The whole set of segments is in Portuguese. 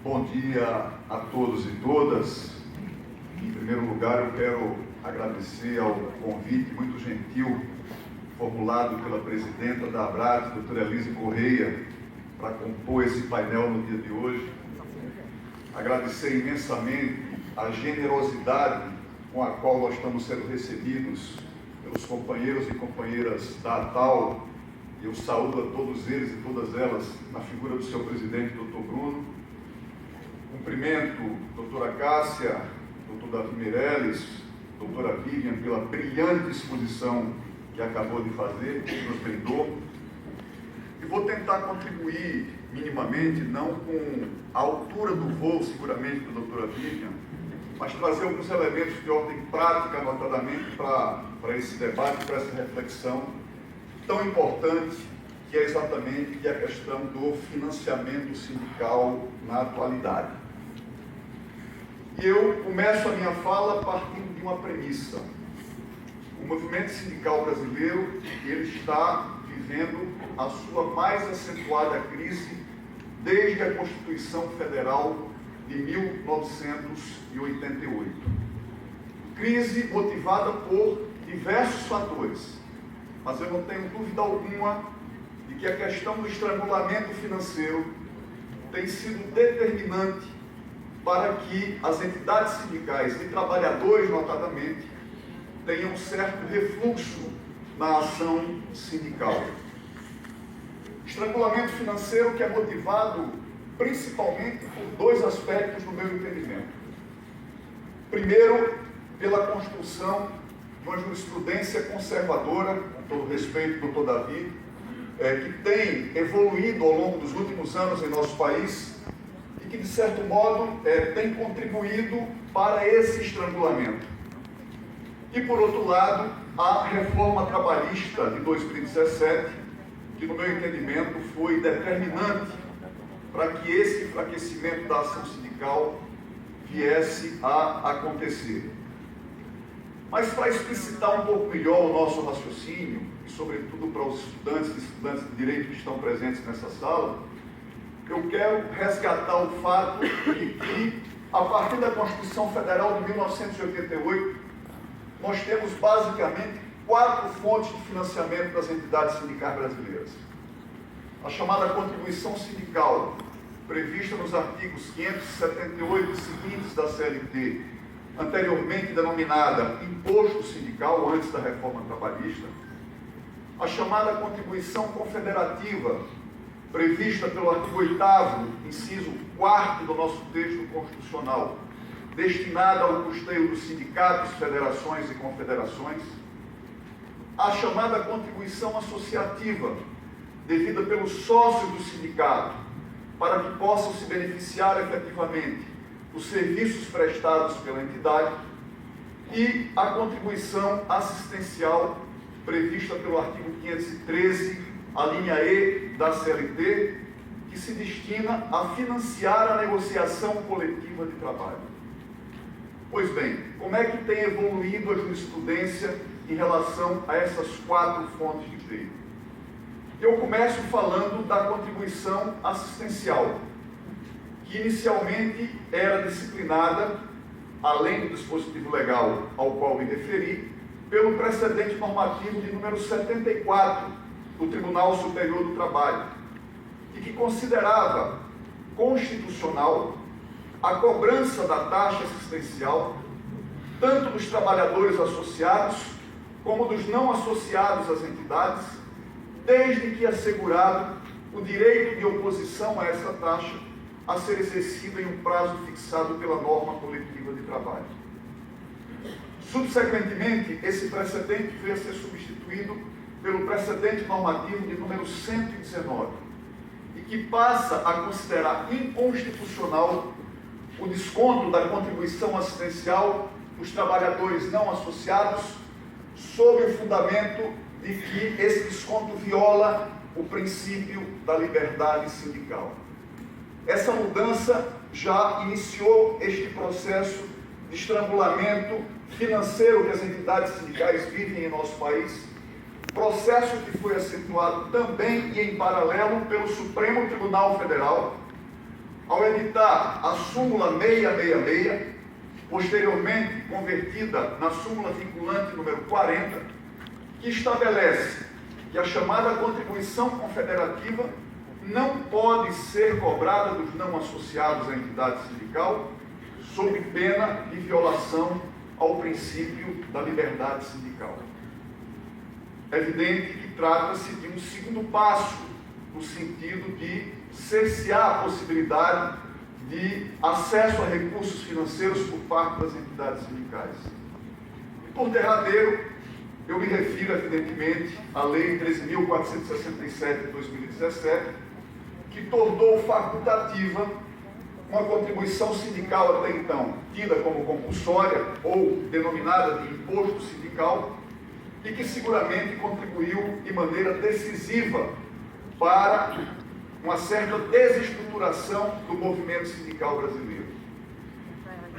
Bom dia a todos e todas. Em primeiro lugar, eu quero agradecer ao convite muito gentil formulado pela presidenta da ABRAT, doutora Elise Correia, para compor esse painel no dia de hoje. Agradecer imensamente a generosidade com a qual nós estamos sendo recebidos pelos companheiros e companheiras da ATAL. Eu saúdo a todos eles e todas elas na figura do seu presidente, doutor Bruno. Cumprimento a doutora Cássia, doutor Davi Meirelles, doutora Vivian, pela brilhante exposição que acabou de fazer, que nos brindou. E vou tentar contribuir minimamente, não com a altura do voo, seguramente, da doutora Vivian, mas trazer alguns elementos de ordem prática, notadamente, para esse debate, para essa reflexão tão importante, que é exatamente a questão do financiamento sindical na atualidade. E eu começo a minha fala partindo de uma premissa. O movimento sindical brasileiro, ele está vivendo a sua mais acentuada crise desde a Constituição Federal de 1988. Crise motivada por diversos fatores, mas eu não tenho dúvida alguma de que a questão do estrangulamento financeiro tem sido determinante para que as entidades sindicais e trabalhadores, notadamente, tenham um certo refluxo na ação sindical. Estrangulamento financeiro que é motivado principalmente por dois aspectos no meu entendimento. Primeiro, pela construção de uma jurisprudência conservadora, com todo respeito, doutor Davi, que tem evoluído ao longo dos últimos anos em nosso país e que, de certo modo, tem contribuído para esse estrangulamento. E, por outro lado, a reforma trabalhista de 2017, que, no meu entendimento, foi determinante para que esse enfraquecimento da ação sindical viesse a acontecer. Mas para explicitar um pouco melhor o nosso raciocínio, e sobretudo para os estudantes e estudantes de direito que estão presentes nessa sala, eu quero resgatar o fato de que, a partir da Constituição Federal de 1988, nós temos basicamente 4 fontes de financiamento das entidades sindicais brasileiras. A chamada contribuição sindical, prevista nos artigos 578 e seguintes da CLT, anteriormente denominada Imposto Sindical, antes da reforma trabalhista. A chamada contribuição confederativa, prevista pelo artigo 8º, inciso 4º do nosso texto constitucional, destinada ao custeio dos sindicatos, federações e confederações. A chamada contribuição associativa, devida pelos sócios do sindicato, para que possam se beneficiar efetivamente os serviços prestados pela entidade, e a contribuição assistencial prevista pelo artigo 513, a linha E da CLT, que se destina a financiar a negociação coletiva de trabalho. Pois bem, como é que tem evoluído a jurisprudência em relação a essas 4 fontes de direito? Eu começo falando da contribuição assistencial, que inicialmente era disciplinada, além do dispositivo legal ao qual me referi, pelo precedente normativo de número 74 do Tribunal Superior do Trabalho, e que considerava constitucional a cobrança da taxa assistencial, tanto dos trabalhadores associados como dos não associados às entidades, desde que assegurado o direito de oposição a essa taxa a ser exercido em um prazo fixado pela norma coletiva de trabalho. Subsequentemente, esse precedente veio a ser substituído pelo precedente normativo de número 119, e que passa a considerar inconstitucional o desconto da contribuição assistencial dos trabalhadores não associados, sob o fundamento de que esse desconto viola o princípio da liberdade sindical. Essa mudança já iniciou este processo de estrangulamento financeiro que as entidades sindicais vivem em nosso país, processo que foi acentuado também e em paralelo pelo Supremo Tribunal Federal, ao editar a súmula 666, posteriormente convertida na súmula vinculante número 40, que estabelece que a chamada contribuição confederativa não pode ser cobrada dos não associados à entidade sindical, sob pena de violação ao princípio da liberdade sindical. É evidente que trata-se de um segundo passo no sentido de cercear a possibilidade de acesso a recursos financeiros por parte das entidades sindicais. E por derradeiro, eu me refiro, evidentemente, à Lei 13.467 de 2017, que tornou facultativa uma contribuição sindical até então tida como compulsória ou denominada de imposto sindical e que seguramente contribuiu de maneira decisiva para uma certa desestruturação do movimento sindical brasileiro.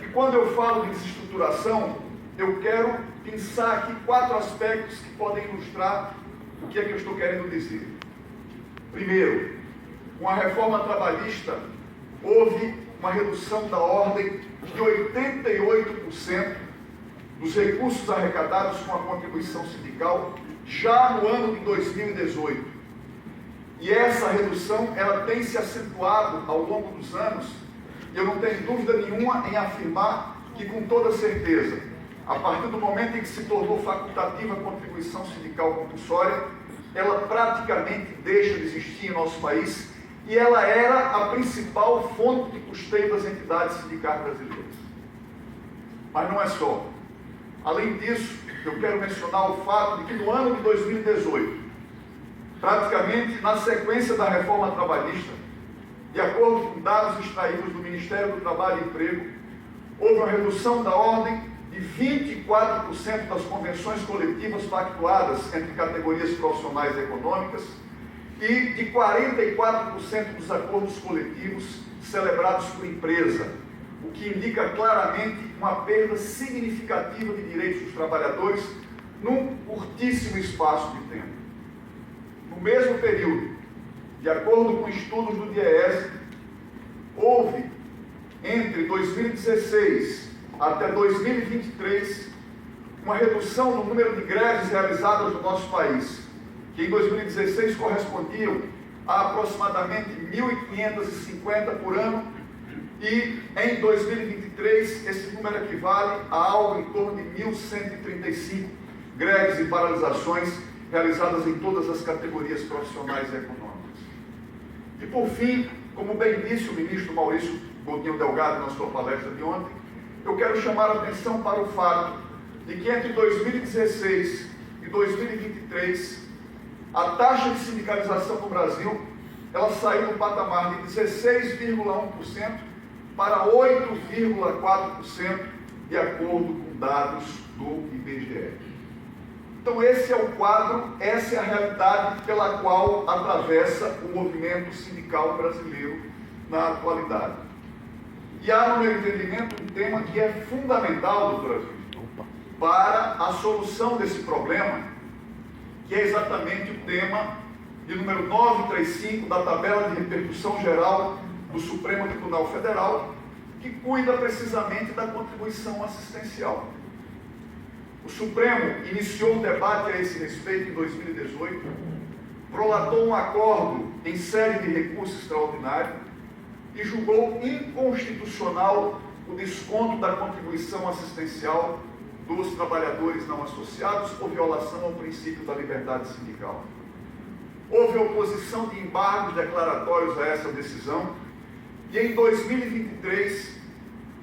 E quando eu falo de desestruturação, eu quero pensar aqui 4 aspectos que podem ilustrar o que é que eu estou querendo dizer. Primeiro, com a reforma trabalhista, houve uma redução da ordem de 88% dos recursos arrecadados com a contribuição sindical já no ano de 2018. E essa redução, ela tem se acentuado ao longo dos anos, e eu não tenho dúvida nenhuma em afirmar que, com toda certeza, a partir do momento em que se tornou facultativa a contribuição sindical compulsória, ela praticamente deixa de existir em nosso país, e ela era a principal fonte de custeio das entidades sindicais brasileiras. Mas não é só. Além disso, eu quero mencionar o fato de que no ano de 2018, praticamente na sequência da reforma trabalhista, de acordo com dados extraídos do Ministério do Trabalho e Emprego, houve uma redução da ordem de 24% das convenções coletivas pactuadas entre categorias profissionais e econômicas e de 44% dos acordos coletivos celebrados por empresa, o que indica claramente uma perda significativa de direitos dos trabalhadores num curtíssimo espaço de tempo. No mesmo período, de acordo com estudos do DIEESE, houve, entre 2016 até 2023, uma redução no número de greves realizadas no nosso país, que em 2016 correspondiam a aproximadamente 1.550 por ano, e em 2023 esse número equivale a algo em torno de 1.135 greves e paralisações realizadas em todas as categorias profissionais e econômicas. E por fim, como bem disse o ministro Maurício Godinho Delgado na sua palestra de ontem, eu quero chamar a atenção para o fato de que entre 2016 e 2023, a taxa de sindicalização no Brasil, ela saiu do patamar de 16,1% para 8,4%, de acordo com dados do IBGE. Então esse é o quadro, essa é a realidade pela qual atravessa o movimento sindical brasileiro na atualidade. E há, no meu entendimento, um tema que é fundamental, doutora Vitor, para a solução desse problema, que é exatamente o tema de número 935 da tabela de repercussão geral do Supremo Tribunal Federal, que cuida precisamente da contribuição assistencial. O Supremo iniciou um debate a esse respeito em 2018, prolatou um acordo em série de recurso extraordinário e julgou inconstitucional o desconto da contribuição assistencial dos trabalhadores não associados por violação ao princípio da liberdade sindical. Houve oposição de embargos declaratórios a essa decisão e em 2023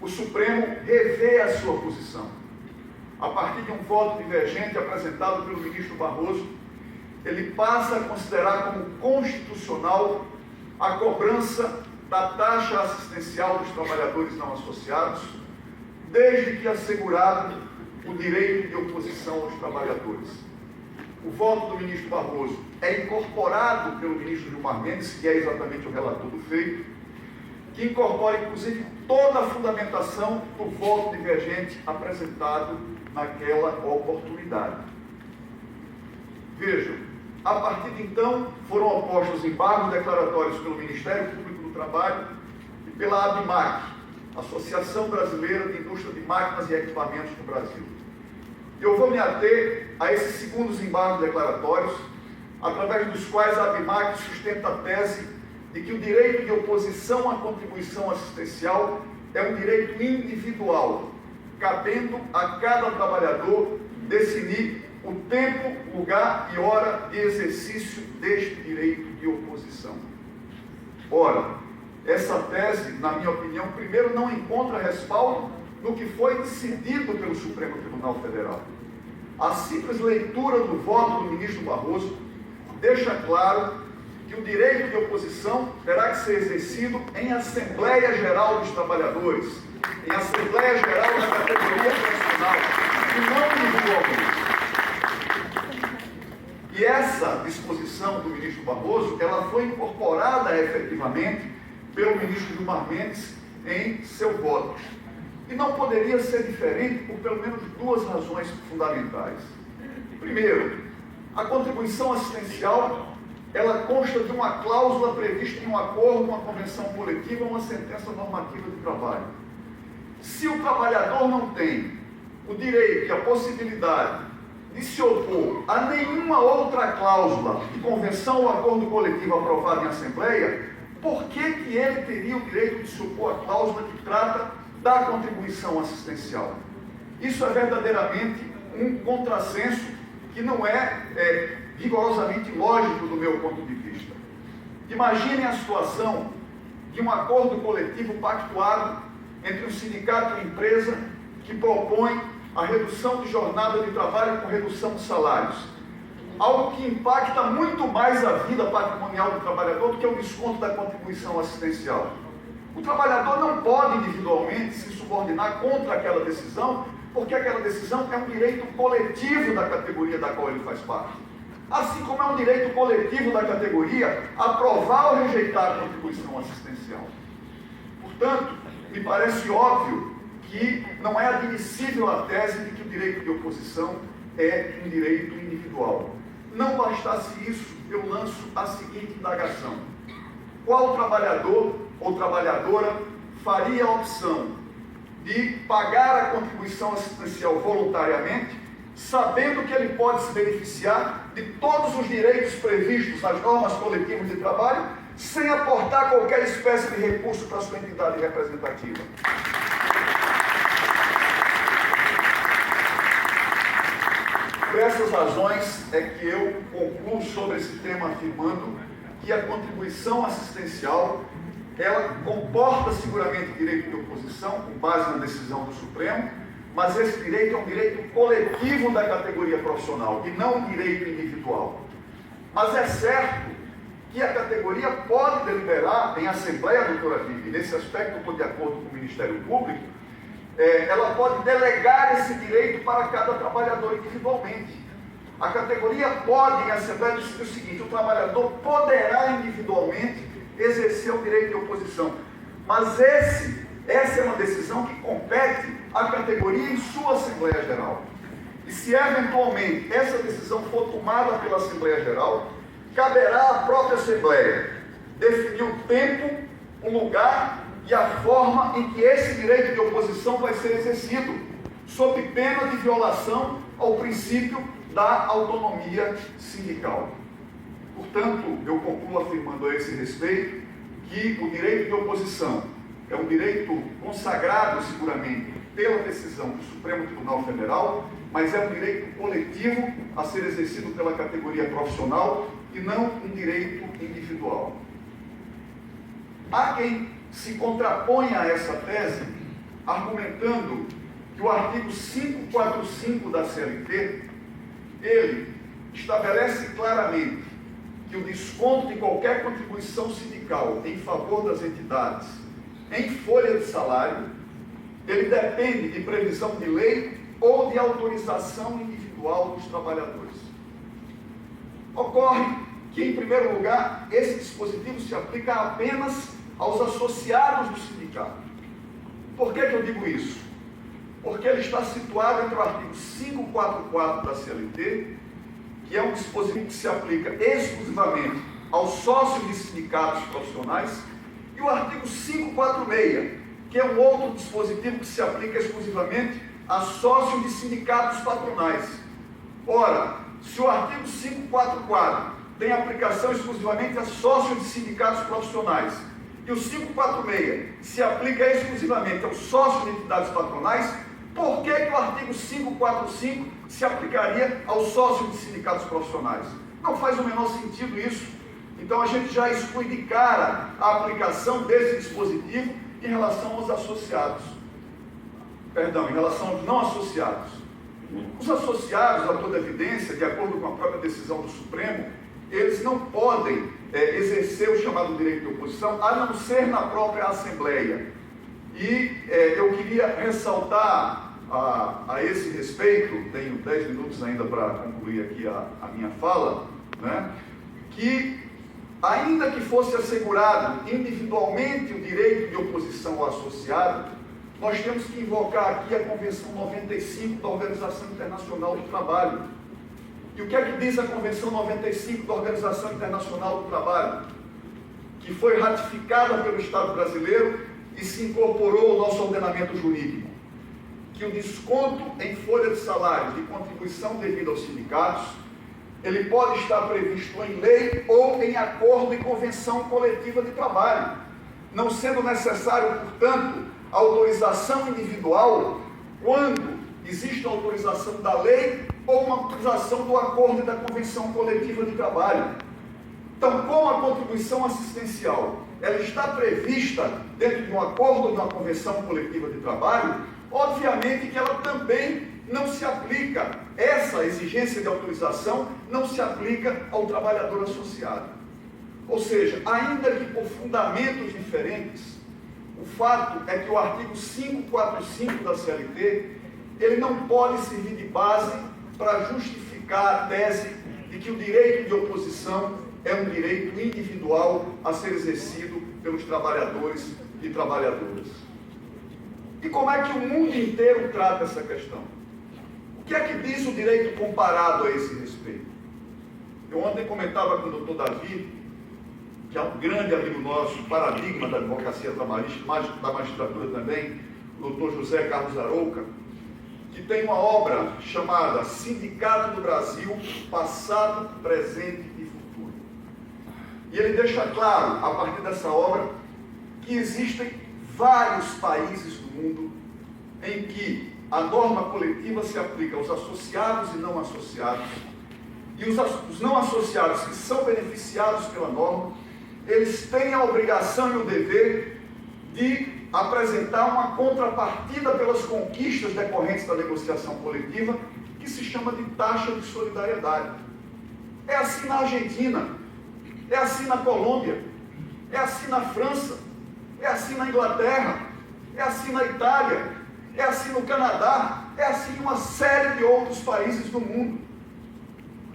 o Supremo revê a sua posição. A partir de um voto divergente apresentado pelo ministro Barroso, ele passa a considerar como constitucional a cobrança da taxa assistencial dos trabalhadores não associados, desde que assegurado o direito de oposição aos trabalhadores. O voto do ministro Barroso é incorporado pelo ministro Gilmar Mendes, que é exatamente o relator do feito, que incorpora inclusive toda a fundamentação do voto divergente apresentado naquela oportunidade. Vejam, a partir de então foram opostos embargos declaratórios pelo Ministério Público do Trabalho e pela ABMAC, Associação Brasileira de Indústria de Máquinas e Equipamentos no Brasil. Eu vou me ater a esses segundos embargos declaratórios, através dos quais a ABMAC sustenta a tese de que o direito de oposição à contribuição assistencial é um direito individual, cabendo a cada trabalhador definir o tempo, lugar e hora de exercício deste direito de oposição. Ora, essa tese, na minha opinião, primeiro não encontra respaldo no que foi decidido pelo Supremo Tribunal Federal. A simples leitura do voto do ministro Barroso deixa claro que o direito de oposição terá que ser exercido em Assembleia Geral dos Trabalhadores, em Assembleia Geral da categoria profissional, e não individualmente. E essa disposição do ministro Barroso, ela foi incorporada efetivamente pelo ministro Gilmar Mendes em seu voto. E não poderia ser diferente por pelo menos duas razões fundamentais. Primeiro, a contribuição assistencial, ela consta de uma cláusula prevista em um acordo, uma convenção coletiva ou uma sentença normativa de trabalho. Se o trabalhador não tem o direito e a possibilidade de se opor a nenhuma outra cláusula de convenção ou acordo coletivo aprovado em Assembleia, por que ele teria o direito de se opor à cláusula que trata da contribuição assistencial? Isso é verdadeiramente um contrassenso que não é rigorosamente lógico do meu ponto de vista. Imaginem a situação de um acordo coletivo pactuado entre um sindicato e uma empresa que propõe a redução de jornada de trabalho com redução de salários. Algo que impacta muito mais a vida patrimonial do trabalhador do que o desconto da contribuição assistencial. O trabalhador não pode individualmente se subordinar contra aquela decisão, porque aquela decisão é um direito coletivo da categoria da qual ele faz parte. Assim como é um direito coletivo da categoria aprovar ou rejeitar a contribuição assistencial. Portanto, me parece óbvio que não é admissível a tese de que o direito de oposição é um direito individual. Não bastasse isso, eu lanço a seguinte indagação: qual trabalhador ou trabalhadora faria a opção de pagar a contribuição assistencial voluntariamente, sabendo que ele pode se beneficiar de todos os direitos previstos nas normas coletivas de trabalho, sem aportar qualquer espécie de recurso para a sua entidade representativa? Por essas razões é que eu concluo sobre esse tema afirmando que a contribuição assistencial, ela comporta seguramente direito de oposição, com base na decisão do Supremo, mas esse direito é um direito coletivo da categoria profissional e não um direito individual. Mas é certo que a categoria pode deliberar em Assembleia, doutora Vivi, nesse aspecto eu estou de acordo com o Ministério Público, ela pode delegar esse direito para cada trabalhador individualmente. A categoria pode, em Assembleia, dizer o seguinte: o trabalhador poderá individualmente exercer o direito de oposição, mas essa é uma decisão que compete à categoria em sua Assembleia Geral. E se eventualmente essa decisão for tomada pela Assembleia Geral, caberá à própria Assembleia definir o tempo, o lugar e a forma em que esse direito de oposição vai ser exercido, sob pena de violação ao princípio da autonomia sindical. Portanto, eu concluo afirmando a esse respeito que o direito de oposição é um direito consagrado seguramente pela decisão do Supremo Tribunal Federal, mas é um direito coletivo a ser exercido pela categoria profissional e não um direito individual. Há quem se contrapõe a essa tese, argumentando que o artigo 545 da CLT, ele estabelece claramente que o desconto de qualquer contribuição sindical em favor das entidades em folha de salário, ele depende de previsão de lei ou de autorização individual dos trabalhadores. Ocorre que, em primeiro lugar, esse dispositivo se aplica apenas aos associados do sindicato. Por que eu digo isso? Porque ele está situado entre o artigo 544 da CLT, que é um dispositivo que se aplica exclusivamente aos sócios de sindicatos profissionais, E o artigo 546, que é um outro dispositivo que se aplica exclusivamente a sócios de sindicatos patronais. Ora, se o artigo 544 tem aplicação exclusivamente a sócios de sindicatos profissionais, e o 546 se aplica exclusivamente aos sócios de entidades patronais, por que o artigo 545 se aplicaria aos sócios de sindicatos profissionais? Não faz o menor sentido isso. Então a gente já exclui de cara a aplicação desse dispositivo em relação aos associados. Perdão, em relação aos não associados. Os associados, a toda evidência, de acordo com a própria decisão do Supremo, eles não podem exercer o chamado direito de oposição, a não ser na própria Assembleia. E eu queria ressaltar a esse respeito, tenho 10 minutos ainda para concluir aqui a minha fala, né, que ainda que fosse assegurado individualmente o direito de oposição ao associado, nós temos que invocar aqui a Convenção 95 da Organização Internacional do Trabalho. E o que é que diz a Convenção 95 da Organização Internacional do Trabalho? Que foi ratificada pelo Estado brasileiro e se incorporou ao nosso ordenamento jurídico. Que o desconto em folha de salário de contribuição devida aos sindicatos, ele pode estar previsto em lei ou em acordo e convenção coletiva de trabalho, não sendo necessário, portanto, autorização individual quando existe a autorização da lei ou uma autorização do acordo e da convenção coletiva de trabalho. Então, como a contribuição assistencial ela está prevista dentro de um acordo ou de uma convenção coletiva de trabalho, obviamente que ela também não se aplica, essa exigência de autorização não se aplica ao trabalhador associado. Ou seja, ainda que por fundamentos diferentes, o fato é que o artigo 545 da CLT, ele não pode servir de base para justificar a tese de que o direito de oposição é um direito individual a ser exercido pelos trabalhadores e trabalhadoras. E como é que o mundo inteiro trata essa questão? O que é que diz o direito comparado a esse respeito? Eu ontem comentava com o Dr. Davi, que é um grande amigo nosso, paradigma da advocacia trabalhista, da magistratura também, o Dr. José Carlos Arouca, que tem uma obra chamada Sindicato do Brasil, Passado, Presente e Futuro. E ele deixa claro, a partir dessa obra, que existem vários países do mundo em que a norma coletiva se aplica aos associados e não associados, e os não associados que são beneficiados pela norma, eles têm a obrigação e o dever de apresentar uma contrapartida pelas conquistas decorrentes da negociação coletiva, que se chama de taxa de solidariedade. É assim na Argentina, é assim na Colômbia, é assim na França, é assim na Inglaterra, é assim na Itália, é assim no Canadá, é assim em uma série de outros países do mundo.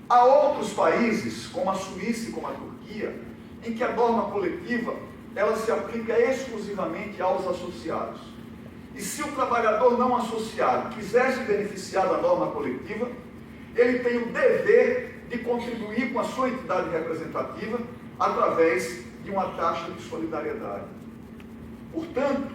Há outros países, como a Suíça e como a Turquia, em que a norma coletiva ela se aplica exclusivamente aos associados. E se o trabalhador não associado quiser se beneficiar da norma coletiva, ele tem o dever de contribuir com a sua entidade representativa através de uma taxa de solidariedade. Portanto,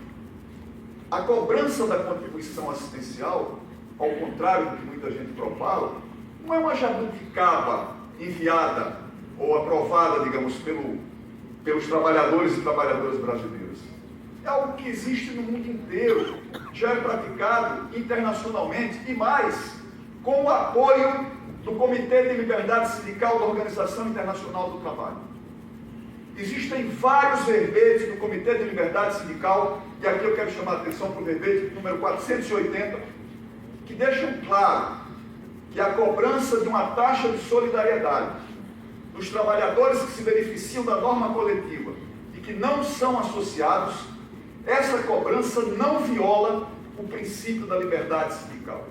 a cobrança da contribuição assistencial, ao contrário do que muita gente propala, não é uma jabuticaba enviada ou aprovada, digamos, pelos trabalhadores e trabalhadoras brasileiros. É algo que existe no mundo inteiro, já é praticado internacionalmente e mais, com o apoio do Comitê de Liberdade Sindical da Organização Internacional do Trabalho. Existem vários verbetes do Comitê de Liberdade Sindical, e aqui eu quero chamar a atenção para o verbete número 480, que deixam claro que a cobrança de uma taxa de solidariedade dos trabalhadores que se beneficiam da norma coletiva e que não são associados, essa cobrança não viola o princípio da liberdade sindical.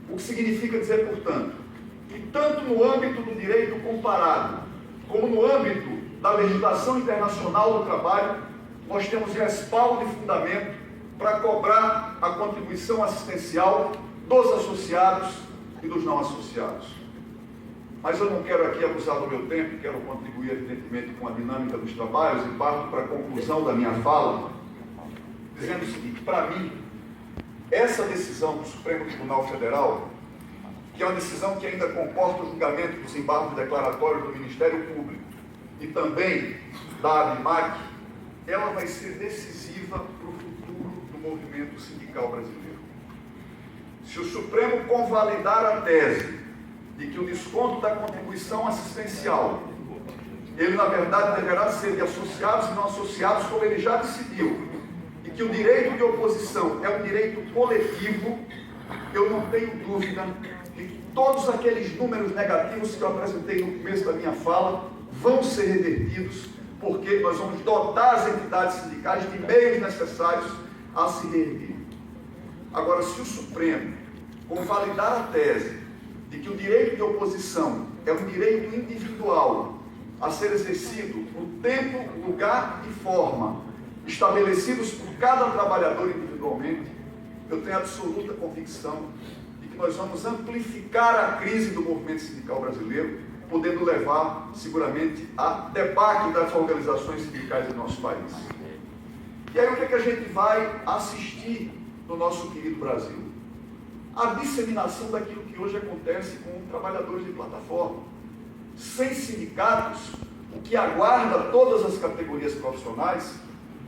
O que significa dizer, portanto, que tanto no âmbito do direito comparado, como no âmbito da legislação internacional do trabalho, nós temos respaldo e fundamento para cobrar a contribuição assistencial dos associados e dos não associados. Mas eu não quero aqui abusar do meu tempo, quero contribuir, evidentemente, com a dinâmica dos trabalhos e parto para a conclusão da minha fala, dizendo o seguinte: para mim, essa decisão do Supremo Tribunal Federal, que é uma decisão que ainda comporta o julgamento dos embargos declaratórios do Ministério Público e também da ABIMAQ, ela vai ser decisiva para o futuro do movimento sindical brasileiro. Se o Supremo convalidar a tese de que o desconto da contribuição assistencial, ele na verdade deverá ser de associados e não associados, como ele já decidiu, e que o direito de oposição é um direito coletivo, eu não tenho dúvida de que todos aqueles números negativos que eu apresentei no começo da minha fala vão ser revertidos, porque nós vamos dotar as entidades sindicais de meios necessários a se reerguer. Agora, se o Supremo convalidar a tese de que o direito de oposição é um direito individual a ser exercido no tempo, lugar e forma estabelecidos por cada trabalhador individualmente, eu tenho absoluta convicção de que nós vamos amplificar a crise do movimento sindical brasileiro, podendo levar, seguramente, a debacle das organizações sindicais do nosso país. E aí o que é que a gente vai assistir no nosso querido Brasil? A disseminação daquilo que hoje acontece com trabalhadores de plataforma. Sem sindicatos, o que aguarda todas as categorias profissionais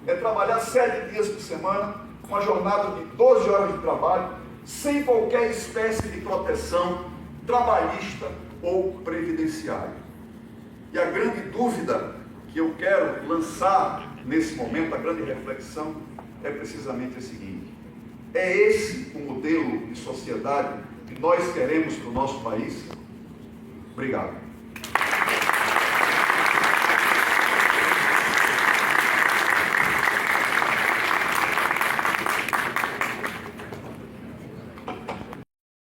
é trabalhar 7 dias por semana, uma jornada de 12 horas de trabalho, sem qualquer espécie de proteção trabalhista ou previdenciária. E a grande dúvida que eu quero lançar nesse momento, a grande reflexão, é precisamente a seguinte: é esse o modelo de sociedade que nós queremos para o nosso país? Obrigado.